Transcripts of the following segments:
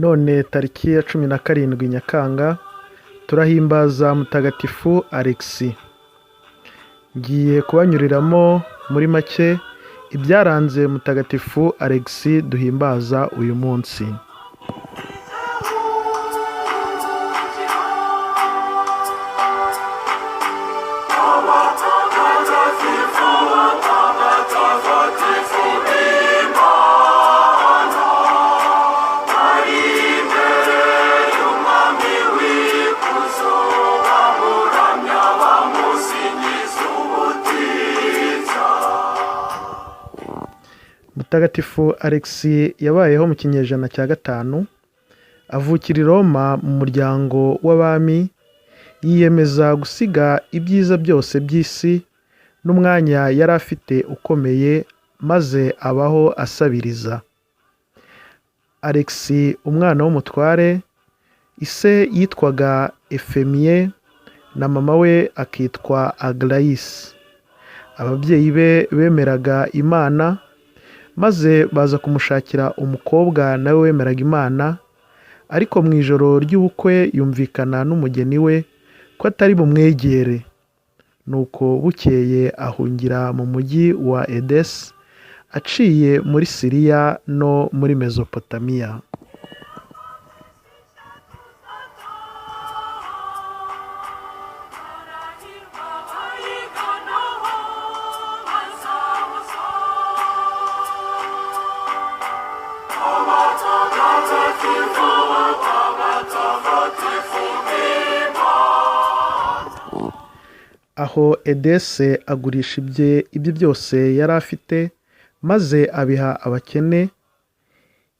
None tariki ya 17 Nyakanga turahimbaza Mutagatifu Alexis. Ngiye kubanyuriramo muri make ibyaranze Mutagatifu Alexis duhimbaza uyu munsi. Mutagatifu Alexis yabayeho mu kinyejana cya 5, avukira i Roma mu muryango w'abami, yiyemeza gusiga ibyiza byose by'isi n'umwanya yari afite ukomeye, maze abaho asabiriza. Alexis, umwana w'umutware, ise yitwaga Efemie na mama we akitwa Alexis. Ababyeyi be bemeraga Imana, maze baza kumushakira umukobwa nawe wemeraga Imana, ariko mu ijoro ry'ubukwe yumvikana n'umugeni we ko atari bumwegere. Nuko bukeye ahungira mu mujyi wa Edesi, aciye muri Siriya no muri Mesopotamiya. Aho Edese agurisha ibye byose yari afite, maze abiha abakene.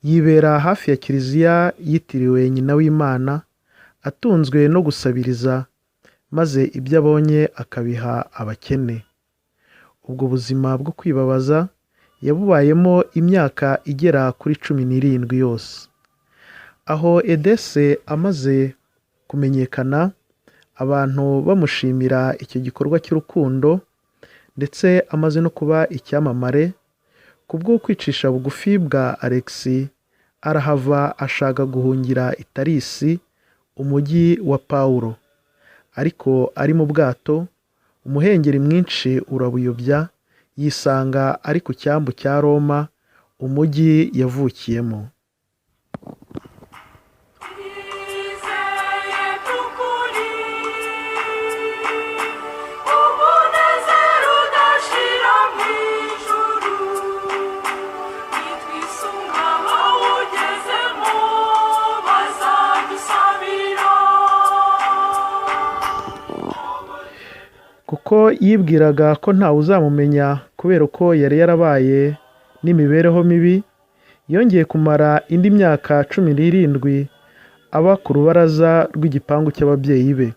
Yibera hafi ya kiliziya yitiriwe nyina w'Imana, atunzwe no gusabiriza, maze ibyo abonye akabiha abakene. Ubwo buzima bwo kwibabaza yabubayemo imyaka igera kuri 17 yose. Aho Edese amaze kumenyekana, abantu bamushimira icyo gikorwa cy'urukundo, ndetse amaze no kuba icyamamare, kubwo kwicisha bugufi bwa Alexis arahava ashaka guhungira i Tarisi, umujyi wa Pawulo. Ariko ari mu bwato, umuhengeri mwinshi urabuyobya, yisanga ari ku cyambu cya Roma, umujyi yavukiyemo. Kuko yibwiraga ko ntawe uzamumenya kubera ko yari yarabaye n'imibereho mibi, yongeye kumara indi myaka 17 aba ku rubaraza rw'igipangu cy'ababyeyi be.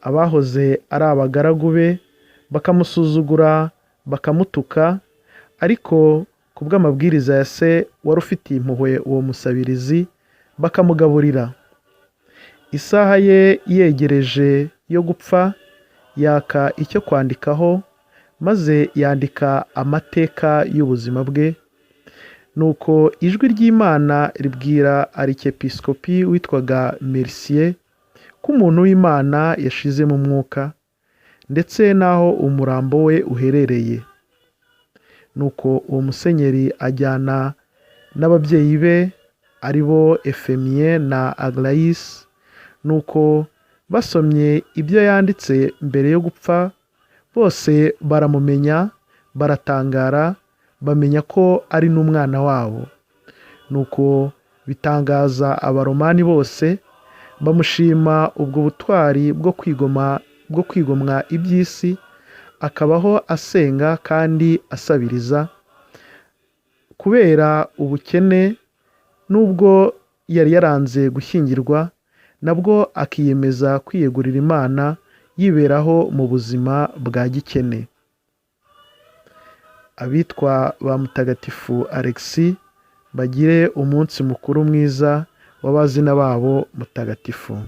Abahoze ari abagaragu be bakamusuzugura, bakamutuka, ariko ku bw'amabwiriza ya se wari ufitiye impuhwe uwo musabirizi, bakamugaburira. Isaha ye yegereje yo gupfa, yaka icyo kwandikaho, maze yandika amateka y'ubuzima bwe. Nuko ijwi ry'Imana ribwira arikepiskopi witwaga Mercier ko umuntu w'Imana yashize mu mwuka, ndetse n'aho umurambo we uherereye. Nuko uwo musenyeri ajyana n'ababyeyi be, ari bo Efemie na Alexis. Nuko basomye ibyo yanditse mbere yo gupfa, bose baramumenya, baratangara, bamenya ko ari n'umwana wabo. Nuko bitangaza abaromani bose, bamushima ubwo butwari bwo kwigomwa iby'isi, akabaho asenga kandi asabiriza. Kubera ubukene, nubwo yari yaranze gushyingirwa, nabwo akiyemeza kwiyegurira Imana, yiberaho mu buzima bwa gikene. Abitwa ba Mutagatifu Alexis bagire umunsi mukuru mwiza w'abazina babo mutagatifu.